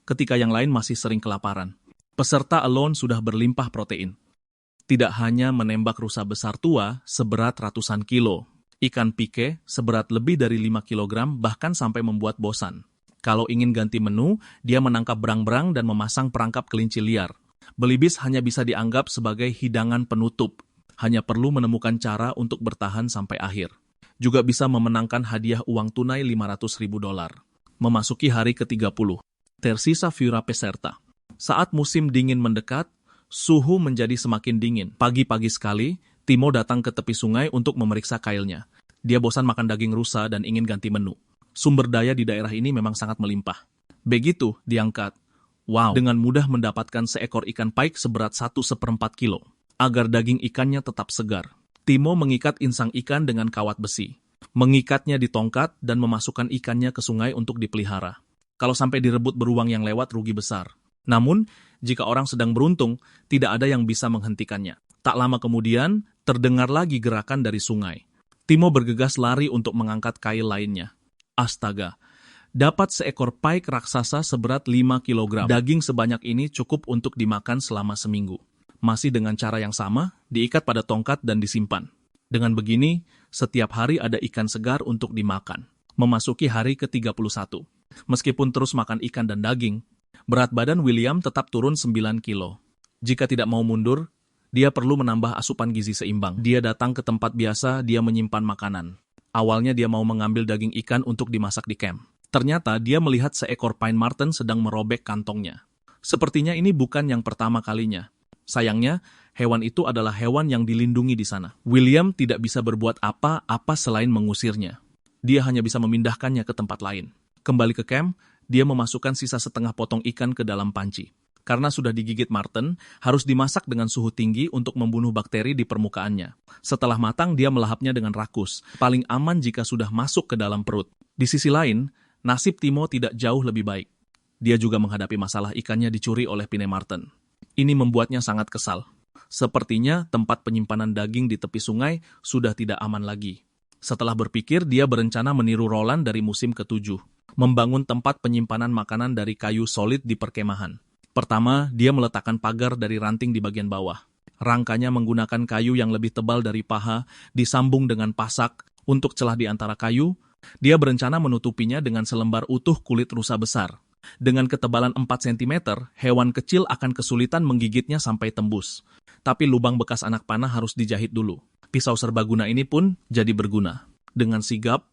ketika yang lain masih sering kelaparan. Peserta Alone sudah berlimpah protein. Tidak hanya menembak rusa besar tua seberat ratusan kilo, ikan pike seberat lebih dari 5 kilogram bahkan sampai membuat bosan. Kalau ingin ganti menu, dia menangkap berang-berang dan memasang perangkap kelinci liar. Belibis hanya bisa dianggap sebagai hidangan penutup. Hanya perlu menemukan cara untuk bertahan sampai akhir. Juga bisa memenangkan hadiah uang tunai $500.000. Memasuki hari ke-30. Tersisa Fura Peserta. Saat musim dingin mendekat, suhu menjadi semakin dingin. Pagi-pagi sekali, Timo datang ke tepi sungai untuk memeriksa kailnya. Dia bosan makan daging rusa dan ingin ganti menu. Sumber daya di daerah ini memang sangat melimpah. Begitu diangkat, wow, dengan mudah mendapatkan seekor ikan pike seberat 1/4 kilo. Agar daging ikannya tetap segar, Timo mengikat insang ikan dengan kawat besi. Mengikatnya di tongkat dan memasukkan ikannya ke sungai untuk dipelihara. Kalau sampai direbut beruang yang lewat, rugi besar. Namun, jika orang sedang beruntung, tidak ada yang bisa menghentikannya. Tak lama kemudian, terdengar lagi gerakan dari sungai. Timo bergegas lari untuk mengangkat kail lainnya. Astaga, dapat seekor pike raksasa seberat 5 kilogram. Daging sebanyak ini cukup untuk dimakan selama seminggu. Masih dengan cara yang sama, diikat pada tongkat dan disimpan. Dengan begini, setiap hari ada ikan segar untuk dimakan. Memasuki hari ke-31. Meskipun terus makan ikan dan daging, berat badan William tetap turun 9 kilo. Jika tidak mau mundur, dia perlu menambah asupan gizi seimbang. Dia datang ke tempat biasa, dia menyimpan makanan. Awalnya dia mau mengambil daging ikan untuk dimasak di camp. Ternyata dia melihat seekor pine marten sedang merobek kantongnya. Sepertinya ini bukan yang pertama kalinya. Sayangnya, hewan itu adalah hewan yang dilindungi di sana. William tidak bisa berbuat apa-apa selain mengusirnya. Dia hanya bisa memindahkannya ke tempat lain. Kembali ke camp, dia memasukkan sisa setengah potong ikan ke dalam panci. Karena sudah digigit marten, harus dimasak dengan suhu tinggi untuk membunuh bakteri di permukaannya. Setelah matang, dia melahapnya dengan rakus. Paling aman jika sudah masuk ke dalam perut. Di sisi lain, nasib Timo tidak jauh lebih baik. Dia juga menghadapi masalah ikannya dicuri oleh Pine Marten. Ini membuatnya sangat kesal. Sepertinya tempat penyimpanan daging di tepi sungai sudah tidak aman lagi. Setelah berpikir, dia berencana meniru Roland dari musim ke-7. Membangun tempat penyimpanan makanan dari kayu solid di perkemahan. Pertama, dia meletakkan pagar dari ranting di bagian bawah. Rangkanya menggunakan kayu yang lebih tebal dari paha, disambung dengan pasak. Untuk celah di antara kayu, dia berencana menutupinya dengan selembar utuh kulit rusa besar. Dengan ketebalan 4 cm, hewan kecil akan kesulitan menggigitnya sampai tembus. Tapi lubang bekas anak panah harus dijahit dulu. Pisau serbaguna ini pun jadi berguna. Dengan sigap,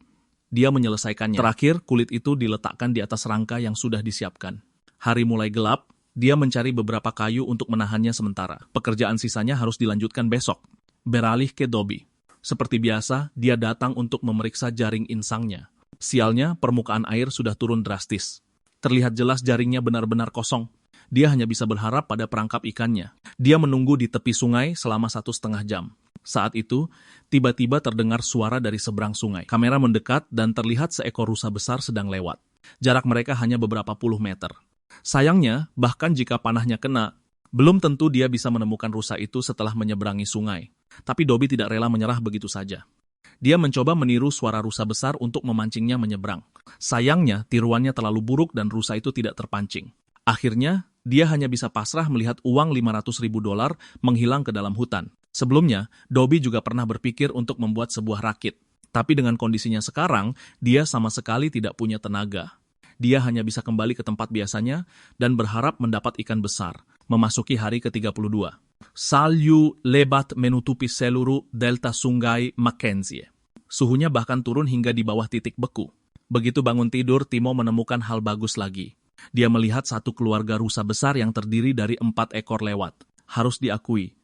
dia menyelesaikannya. Terakhir, kulit itu diletakkan di atas rangka yang sudah disiapkan. Hari mulai gelap, dia mencari beberapa kayu untuk menahannya sementara. Pekerjaan sisanya harus dilanjutkan besok. Beralih ke Dobby. Seperti biasa, dia datang untuk memeriksa jaring insangnya. Sialnya, permukaan air sudah turun drastis. Terlihat jelas jaringnya benar-benar kosong. Dia hanya bisa berharap pada perangkap ikannya. Dia menunggu di tepi sungai selama 1,5 jam. Saat itu, tiba-tiba terdengar suara dari seberang sungai. Kamera mendekat dan terlihat seekor rusa besar sedang lewat. Jarak mereka hanya beberapa puluh meter. Sayangnya, bahkan jika panahnya kena, belum tentu dia bisa menemukan rusa itu setelah menyeberangi sungai. Tapi Dobby tidak rela menyerah begitu saja. Dia mencoba meniru suara rusa besar untuk memancingnya menyeberang. Sayangnya, tiruannya terlalu buruk dan rusa itu tidak terpancing. Akhirnya, dia hanya bisa pasrah melihat uang $500.000 menghilang ke dalam hutan. Sebelumnya, Dobby juga pernah berpikir untuk membuat sebuah rakit. Tapi dengan kondisinya sekarang, dia sama sekali tidak punya tenaga. Dia hanya bisa kembali ke tempat biasanya dan berharap mendapat ikan besar. Memasuki hari ke-32. Salju lebat menutupi seluruh delta Sungai Mackenzie. Suhunya bahkan turun hingga di bawah titik beku. Begitu bangun tidur, Timo menemukan hal bagus lagi. Dia melihat satu keluarga rusa besar yang terdiri dari 4 ekor lewat. Harus diakui,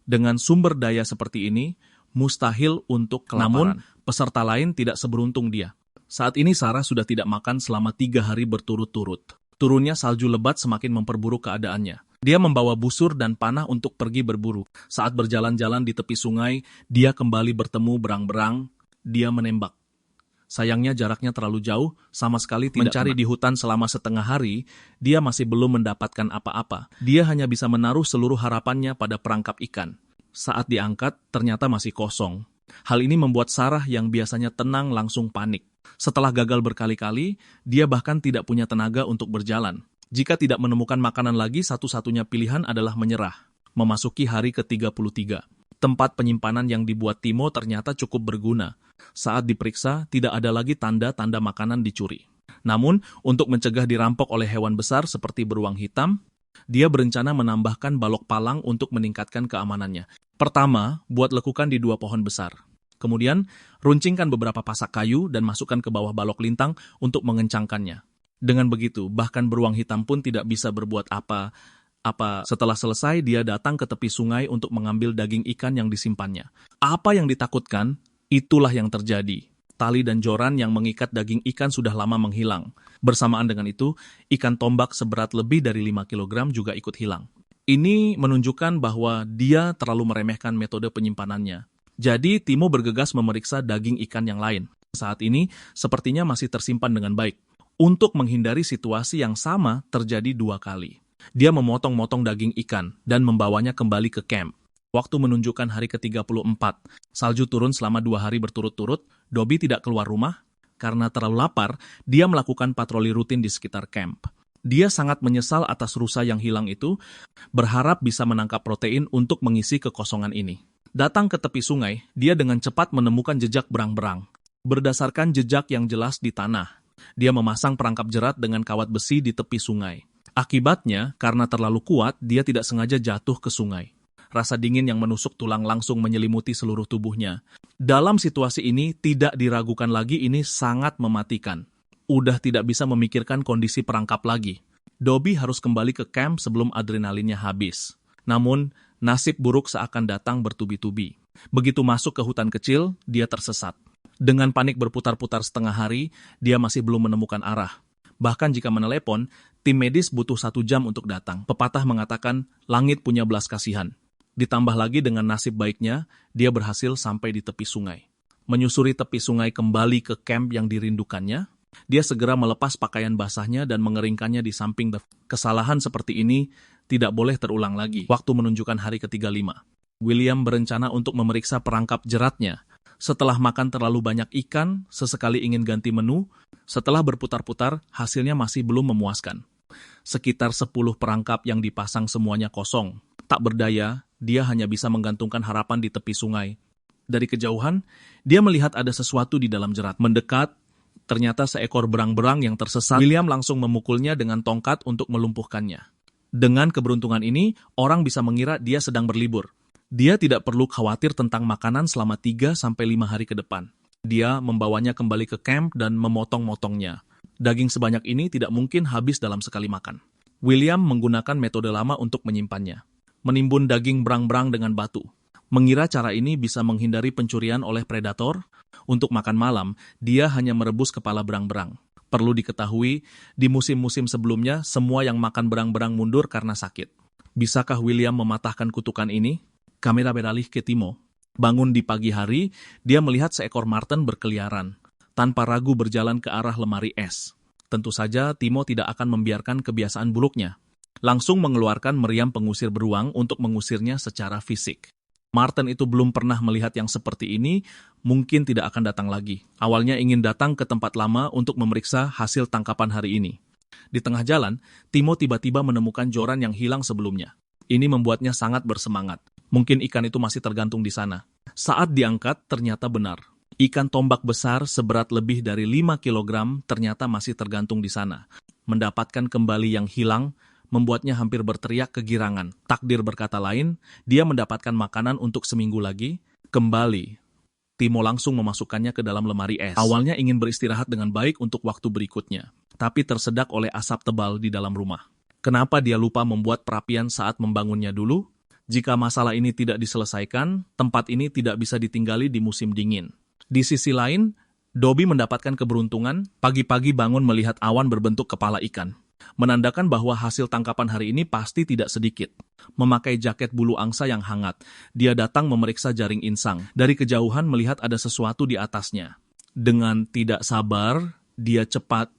dengan sumber daya seperti ini, mustahil untuk kelaparan. Namun, peserta lain tidak seberuntung dia. Saat ini Sarah sudah tidak makan selama 3 hari berturut-turut. Turunnya salju lebat semakin memperburuk keadaannya. Dia membawa busur dan panah untuk pergi berburu. Saat berjalan-jalan di tepi sungai, dia kembali bertemu berang-berang. Dia menembak. Sayangnya jaraknya terlalu jauh, sama sekali tidak mencari di hutan selama setengah hari, dia masih belum mendapatkan apa-apa. Dia hanya bisa menaruh seluruh harapannya pada perangkap ikan. Saat diangkat, ternyata masih kosong. Hal ini membuat Sarah yang biasanya tenang langsung panik. Setelah gagal berkali-kali, dia bahkan tidak punya tenaga untuk berjalan. Jika tidak menemukan makanan lagi, satu-satunya pilihan adalah menyerah. Memasuki hari ke-33. Tempat penyimpanan yang dibuat Timo ternyata cukup berguna. Saat diperiksa, tidak ada lagi tanda-tanda makanan dicuri. Namun, untuk mencegah dirampok oleh hewan besar seperti beruang hitam, dia berencana menambahkan balok palang untuk meningkatkan keamanannya. Pertama, buat lekukan di 2 pohon besar. Kemudian, runcingkan beberapa pasak kayu dan masukkan ke bawah balok lintang untuk mengencangkannya. Dengan begitu, bahkan beruang hitam pun tidak bisa berbuat apa. Setelah selesai, dia datang ke tepi sungai untuk mengambil daging ikan yang disimpannya. Apa yang ditakutkan, itulah yang terjadi. Tali dan joran yang mengikat daging ikan sudah lama menghilang. Bersamaan dengan itu, ikan tombak seberat lebih dari 5 kg juga ikut hilang. Ini menunjukkan bahwa dia terlalu meremehkan metode penyimpanannya. Jadi, Timo bergegas memeriksa daging ikan yang lain. Saat ini, sepertinya masih tersimpan dengan baik. Untuk menghindari situasi yang sama terjadi 2 kali. Dia memotong-motong daging ikan dan membawanya kembali ke camp. Waktu menunjukkan hari ke-34. Salju turun selama 2 hari berturut-turut. Dobby tidak keluar rumah. Karena terlalu lapar, dia melakukan patroli rutin di sekitar camp. Dia sangat menyesal atas rusa yang hilang itu, berharap bisa menangkap protein untuk mengisi kekosongan ini. Datang ke tepi sungai, dia dengan cepat menemukan jejak berang-berang. Berdasarkan jejak yang jelas di tanah, dia memasang perangkap jerat dengan kawat besi di tepi sungai. Akibatnya, karena terlalu kuat, dia tidak sengaja jatuh ke sungai. Rasa dingin yang menusuk tulang langsung menyelimuti seluruh tubuhnya. Dalam situasi ini, tidak diragukan lagi, ini sangat mematikan. Udah tidak bisa memikirkan kondisi perangkap lagi. Dobby harus kembali ke camp sebelum adrenalinnya habis. Namun, nasib buruk seakan datang bertubi-tubi. Begitu masuk ke hutan kecil, dia tersesat. Dengan panik berputar-putar setengah hari, dia masih belum menemukan arah. Bahkan jika menelepon, tim medis butuh 1 jam untuk datang. Pepatah mengatakan, langit punya belas kasihan. Ditambah lagi dengan nasib baiknya, dia berhasil sampai di tepi sungai. Menyusuri tepi sungai kembali ke camp yang dirindukannya, dia segera melepas pakaian basahnya dan mengeringkannya di samping. Kesalahan seperti ini tidak boleh terulang lagi. Waktu menunjukkan hari ke-35. William berencana untuk memeriksa perangkap jeratnya. Setelah makan terlalu banyak ikan, sesekali ingin ganti menu. Setelah berputar-putar, hasilnya masih belum memuaskan. Sekitar 10 perangkap yang dipasang semuanya kosong. Tak berdaya, dia hanya bisa menggantungkan harapan di tepi sungai. Dari kejauhan, dia melihat ada sesuatu di dalam jerat. Mendekat, ternyata seekor berang-berang yang tersesat. William langsung memukulnya dengan tongkat untuk melumpuhkannya. Dengan keberuntungan ini, orang bisa mengira dia sedang berlibur. Dia tidak perlu khawatir tentang makanan selama 3-5 hari ke depan. Dia membawanya kembali ke camp dan memotong-motongnya. Daging sebanyak ini tidak mungkin habis dalam sekali makan. William menggunakan metode lama untuk menyimpannya. Menimbun daging berang-berang dengan batu. Mengira cara ini bisa menghindari pencurian oleh predator, untuk makan malam, dia hanya merebus kepala berang-berang. Perlu diketahui, di musim-musim sebelumnya, semua yang makan berang-berang mundur karena sakit. Bisakah William mematahkan kutukan ini? Kamera beralih ke Timo. Bangun di pagi hari, dia melihat seekor marten berkeliaran. Tanpa ragu berjalan ke arah lemari es. Tentu saja, Timo tidak akan membiarkan kebiasaan buruknya. Langsung mengeluarkan meriam pengusir beruang untuk mengusirnya secara fisik. Marten itu belum pernah melihat yang seperti ini, mungkin tidak akan datang lagi. Awalnya ingin datang ke tempat lama untuk memeriksa hasil tangkapan hari ini. Di tengah jalan, Timo tiba-tiba menemukan joran yang hilang sebelumnya. Ini membuatnya sangat bersemangat. Mungkin ikan itu masih tergantung di sana. Saat diangkat, ternyata benar. Ikan tombak besar seberat lebih dari 5 kg ternyata masih tergantung di sana. Mendapatkan kembali yang hilang, membuatnya hampir berteriak kegirangan. Takdir berkata lain, dia mendapatkan makanan untuk seminggu lagi. Kembali, Timo langsung memasukkannya ke dalam lemari es. Awalnya ingin beristirahat dengan baik untuk waktu berikutnya, tapi tersedak oleh asap tebal di dalam rumah. Kenapa dia lupa membuat perapian saat membangunnya dulu? Jika masalah ini tidak diselesaikan, tempat ini tidak bisa ditinggali di musim dingin. Di sisi lain, Dobby mendapatkan keberuntungan, pagi-pagi bangun melihat awan berbentuk kepala ikan. Menandakan bahwa hasil tangkapan hari ini pasti tidak sedikit. Memakai jaket bulu angsa yang hangat, dia datang memeriksa jaring insang. Dari kejauhan melihat ada sesuatu di atasnya. Dengan tidak sabar, dia cepat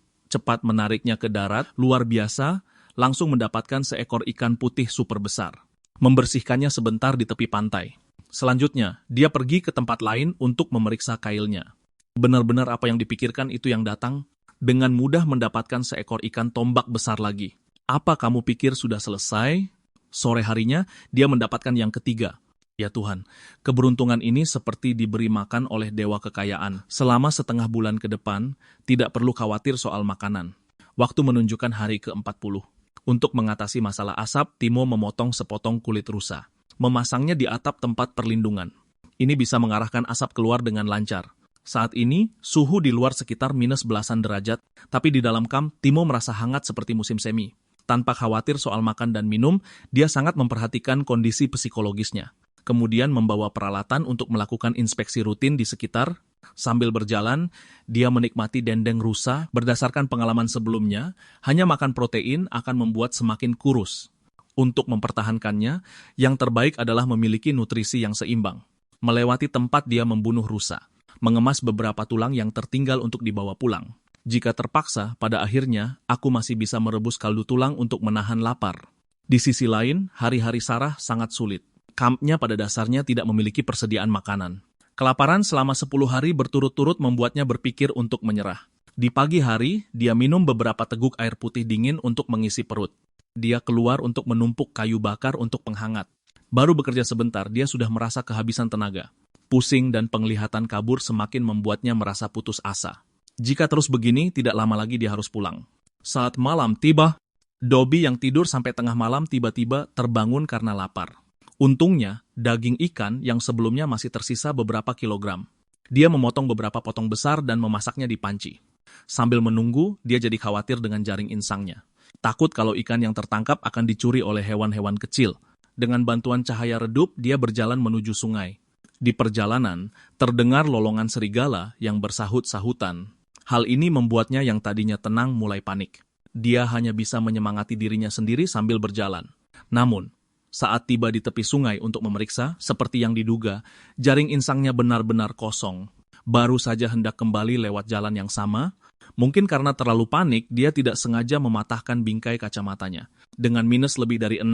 menariknya ke darat, luar biasa, langsung mendapatkan seekor ikan putih super besar. Membersihkannya sebentar di tepi pantai. Selanjutnya, dia pergi ke tempat lain untuk memeriksa kailnya. Benar-benar apa yang dipikirkan itu yang datang, dengan mudah mendapatkan seekor ikan tombak besar lagi. Apa kamu pikir sudah selesai? Sore harinya, dia mendapatkan yang ketiga. Ya Tuhan, keberuntungan ini seperti diberi makan oleh dewa kekayaan. Selama setengah bulan ke depan, tidak perlu khawatir soal makanan. Waktu menunjukkan hari ke-40. Untuk mengatasi masalah asap, Timo memotong sepotong kulit rusa. Memasangnya di atap tempat perlindungan. Ini bisa mengarahkan asap keluar dengan lancar. Saat ini, suhu di luar sekitar minus belasan derajat, tapi di dalam kamp, Timo merasa hangat seperti musim semi. Tanpa khawatir soal makan dan minum, dia sangat memperhatikan kondisi psikologisnya. Kemudian membawa peralatan untuk melakukan inspeksi rutin di sekitar. Sambil berjalan, dia menikmati dendeng rusa. Berdasarkan pengalaman sebelumnya, hanya makan protein akan membuat semakin kurus. Untuk mempertahankannya, yang terbaik adalah memiliki nutrisi yang seimbang. Melewati tempat dia membunuh rusa, mengemas beberapa tulang yang tertinggal untuk dibawa pulang. Jika terpaksa, pada akhirnya, aku masih bisa merebus kaldu tulang untuk menahan lapar. Di sisi lain, hari-hari Sarah sangat sulit. Kampnya pada dasarnya tidak memiliki persediaan makanan. Kelaparan selama 10 hari berturut-turut membuatnya berpikir untuk menyerah. Di pagi hari, dia minum beberapa teguk air putih dingin untuk mengisi perut. Dia keluar untuk menumpuk kayu bakar untuk penghangat. Baru bekerja sebentar, dia sudah merasa kehabisan tenaga. Pusing dan penglihatan kabur semakin membuatnya merasa putus asa. Jika terus begini, tidak lama lagi dia harus pulang. Saat malam tiba, Dobby yang tidur sampai tengah malam tiba-tiba terbangun karena lapar. Untungnya, daging ikan yang sebelumnya masih tersisa beberapa kilogram. Dia memotong beberapa potong besar dan memasaknya di panci. Sambil menunggu, dia jadi khawatir dengan jaring insangnya. Takut kalau ikan yang tertangkap akan dicuri oleh hewan-hewan kecil. Dengan bantuan cahaya redup, dia berjalan menuju sungai. Di perjalanan, terdengar lolongan serigala yang bersahut-sahutan. Hal ini membuatnya yang tadinya tenang mulai panik. Dia hanya bisa menyemangati dirinya sendiri sambil berjalan. Namun, saat tiba di tepi sungai untuk memeriksa, seperti yang diduga, jaring insangnya benar-benar kosong. Baru saja hendak kembali lewat jalan yang sama, mungkin karena terlalu panik, dia tidak sengaja mematahkan bingkai kacamatanya. Dengan minus lebih dari 6,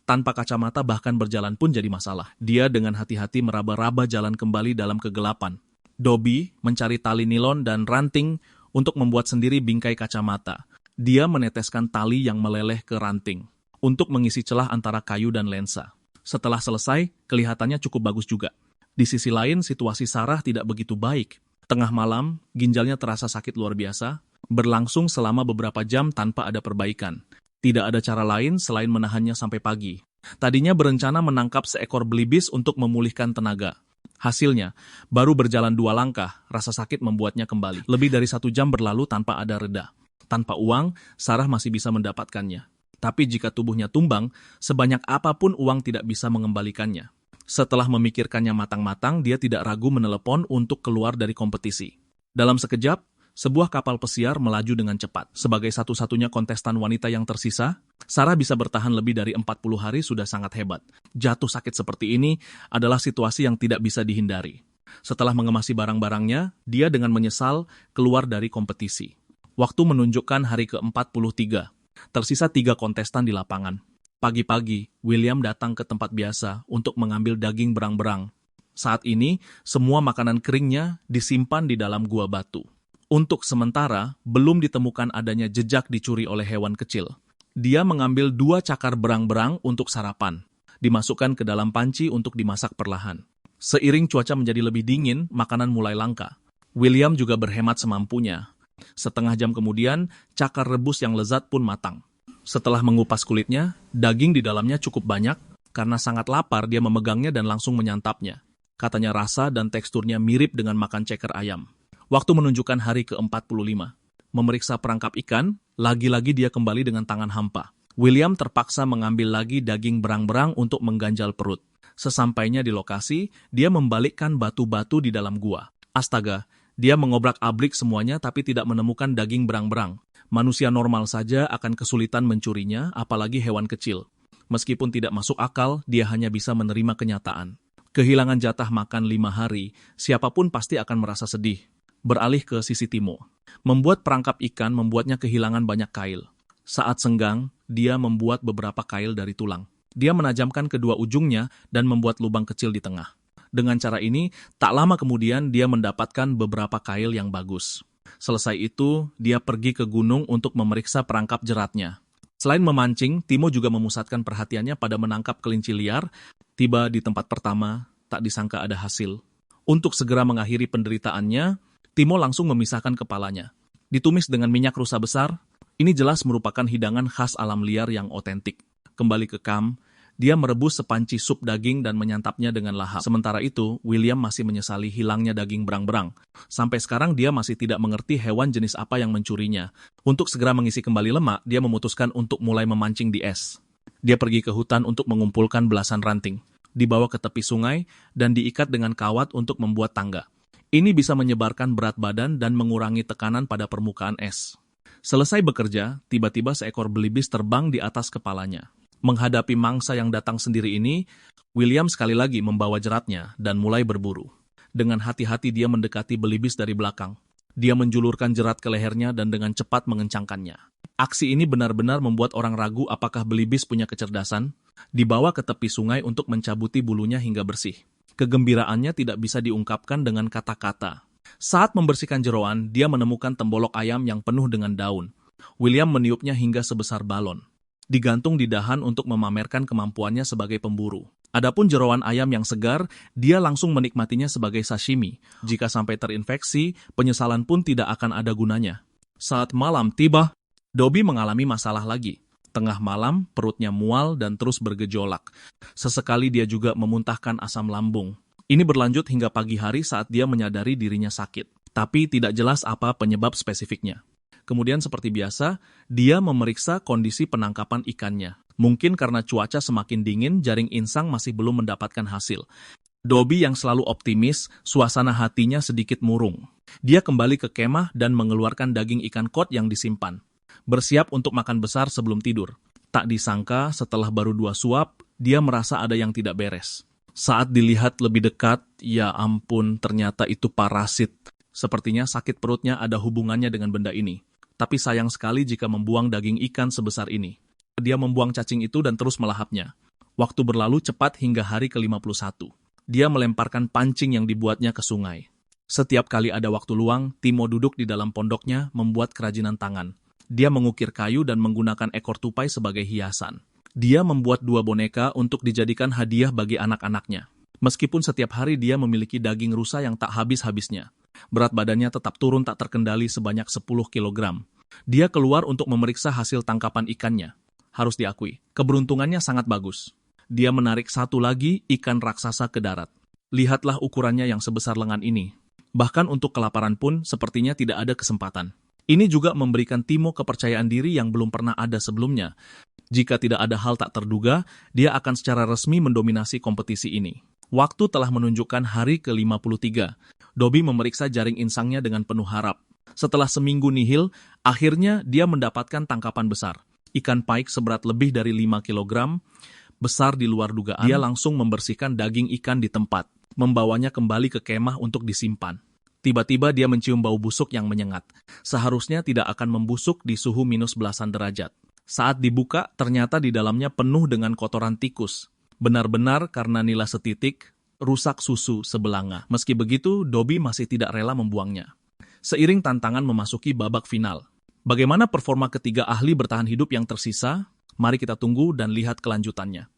tanpa kacamata bahkan berjalan pun jadi masalah. Dia dengan hati-hati meraba-raba jalan kembali dalam kegelapan. Dobby mencari tali nilon dan ranting untuk membuat sendiri bingkai kacamata. Dia meneteskan tali yang meleleh ke ranting untuk mengisi celah antara kayu dan lensa. Setelah selesai, kelihatannya cukup bagus juga. Di sisi lain, situasi Sarah tidak begitu baik. Tengah malam, ginjalnya terasa sakit luar biasa, berlangsung selama beberapa jam tanpa ada perbaikan. Tidak ada cara lain selain menahannya sampai pagi. Tadinya berencana menangkap seekor belibis untuk memulihkan tenaga. Hasilnya, baru berjalan 2 langkah, rasa sakit membuatnya kembali. Lebih dari 1 jam berlalu tanpa ada reda. Tanpa uang, Sarah masih bisa mendapatkannya. Tapi jika tubuhnya tumbang, sebanyak apapun uang tidak bisa mengembalikannya. Setelah memikirkannya matang-matang, dia tidak ragu menelepon untuk keluar dari kompetisi. Dalam sekejap, sebuah kapal pesiar melaju dengan cepat. Sebagai satu-satunya kontestan wanita yang tersisa, Sarah bisa bertahan lebih dari 40 hari sudah sangat hebat. Jatuh sakit seperti ini adalah situasi yang tidak bisa dihindari. Setelah mengemasi barang-barangnya, dia dengan menyesal keluar dari kompetisi. Waktu menunjukkan hari ke-43. Tersisa 3 kontestan di lapangan. Pagi-pagi, William datang ke tempat biasa untuk mengambil daging berang-berang. Saat ini, semua makanan keringnya disimpan di dalam gua batu. Untuk sementara, belum ditemukan adanya jejak dicuri oleh hewan kecil. Dia mengambil 2 cakar berang-berang untuk sarapan. Dimasukkan ke dalam panci untuk dimasak perlahan. Seiring cuaca menjadi lebih dingin, makanan mulai langka. William juga berhemat semampunya. Setengah jam kemudian, cakar rebus yang lezat pun matang. Setelah mengupas kulitnya, daging di dalamnya cukup banyak. Karena sangat lapar, dia memegangnya dan langsung menyantapnya. Katanya rasa dan teksturnya mirip dengan makan ceker ayam. Waktu menunjukkan hari ke-45. Memeriksa perangkap ikan, lagi-lagi dia kembali dengan tangan hampa. William terpaksa mengambil lagi daging berang-berang untuk mengganjal perut. Sesampainya di lokasi, dia membalikkan batu-batu di dalam gua. Astaga! Dia mengobrak-abrik semuanya tapi tidak menemukan daging berang-berang. Manusia normal saja akan kesulitan mencurinya, apalagi hewan kecil. Meskipun tidak masuk akal, dia hanya bisa menerima kenyataan. Kehilangan jatah makan 5 hari, siapapun pasti akan merasa sedih. Beralih ke sisi Timo. Membuat perangkap ikan membuatnya kehilangan banyak kail. Saat senggang, dia membuat beberapa kail dari tulang. Dia menajamkan kedua ujungnya dan membuat lubang kecil di tengah. Dengan cara ini, tak lama kemudian dia mendapatkan beberapa kail yang bagus. Selesai itu, dia pergi ke gunung untuk memeriksa perangkap jeratnya. Selain memancing, Timo juga memusatkan perhatiannya pada menangkap kelinci liar. Tiba di tempat pertama, tak disangka ada hasil. Untuk segera mengakhiri penderitaannya, Timo langsung memisahkan kepalanya. Ditumis dengan minyak rusa besar, ini jelas merupakan hidangan khas alam liar yang otentik. Kembali ke kamp, dia merebus sepanci sup daging dan menyantapnya dengan lahap. Sementara itu, William masih menyesali hilangnya daging berang-berang. Sampai sekarang dia masih tidak mengerti hewan jenis apa yang mencurinya. Untuk segera mengisi kembali lemak, dia memutuskan untuk mulai memancing di es. Dia pergi ke hutan untuk mengumpulkan belasan ranting. Dibawa ke tepi sungai dan diikat dengan kawat untuk membuat tangga. Ini bisa menyebarkan berat badan dan mengurangi tekanan pada permukaan es. Selesai bekerja, tiba-tiba seekor belibis terbang di atas kepalanya. Menghadapi mangsa yang datang sendiri ini, William sekali lagi membawa jeratnya dan mulai berburu. Dengan hati-hati dia mendekati belibis dari belakang. Dia menjulurkan jerat ke lehernya dan dengan cepat mengencangkannya. Aksi ini benar-benar membuat orang ragu apakah belibis punya kecerdasan. Dibawa ke tepi sungai untuk mencabuti bulunya hingga bersih. Kegembiraannya tidak bisa diungkapkan dengan kata-kata. Saat membersihkan jeroan, dia menemukan tembolok ayam yang penuh dengan daun. William meniupnya hingga sebesar balon. Digantung di dahan untuk memamerkan kemampuannya sebagai pemburu. Adapun jeroan ayam yang segar, dia langsung menikmatinya sebagai sashimi. Jika sampai terinfeksi, penyesalan pun tidak akan ada gunanya. Saat malam tiba, Dobby mengalami masalah lagi. Tengah malam, perutnya mual dan terus bergejolak. Sesekali dia juga memuntahkan asam lambung. Ini berlanjut hingga pagi hari saat dia menyadari dirinya sakit. Tapi tidak jelas apa penyebab spesifiknya. Kemudian seperti biasa, dia memeriksa kondisi penangkapan ikannya. Mungkin karena cuaca semakin dingin, jaring insang masih belum mendapatkan hasil. Dobby yang selalu optimis, suasana hatinya sedikit murung. Dia kembali ke kemah dan mengeluarkan daging ikan kod yang disimpan. Bersiap untuk makan besar sebelum tidur. Tak disangka, setelah baru 2 suap, dia merasa ada yang tidak beres. Saat dilihat lebih dekat, ya ampun, ternyata itu parasit. Sepertinya sakit perutnya ada hubungannya dengan benda ini. Tapi sayang sekali jika membuang daging ikan sebesar ini. Dia membuang cacing itu dan terus melahapnya. Waktu berlalu cepat hingga hari ke-51. Dia melemparkan pancing yang dibuatnya ke sungai. Setiap kali ada waktu luang, Timo duduk di dalam pondoknya membuat kerajinan tangan. Dia mengukir kayu dan menggunakan ekor tupai sebagai hiasan. Dia membuat 2 boneka untuk dijadikan hadiah bagi anak-anaknya. Meskipun setiap hari dia memiliki daging rusa yang tak habis-habisnya. Berat badannya tetap turun tak terkendali sebanyak 10 kg. Dia keluar untuk memeriksa hasil tangkapan ikannya. Harus diakui, keberuntungannya sangat bagus. Dia menarik satu lagi ikan raksasa ke darat. Lihatlah ukurannya yang sebesar lengan ini. Bahkan untuk kelaparan pun sepertinya tidak ada kesempatan. Ini juga memberikan Timo kepercayaan diri yang belum pernah ada sebelumnya. Jika tidak ada hal tak terduga, dia akan secara resmi mendominasi kompetisi ini. Waktu telah menunjukkan hari ke-53. Dobby memeriksa jaring insangnya dengan penuh harap. Setelah seminggu nihil, akhirnya dia mendapatkan tangkapan besar. Ikan pike seberat lebih dari 5 kg, besar di luar dugaan. Dia langsung membersihkan daging ikan di tempat, membawanya kembali ke kemah untuk disimpan. Tiba-tiba dia mencium bau busuk yang menyengat. Seharusnya tidak akan membusuk di suhu minus belasan derajat. Saat dibuka, ternyata di dalamnya penuh dengan kotoran tikus. Benar-benar karena nila setitik, rusak susu sebelanga. Meski begitu, Dobby masih tidak rela membuangnya. Seiring tantangan memasuki babak final. Bagaimana performa ketiga ahli bertahan hidup yang tersisa? Mari kita tunggu dan lihat kelanjutannya.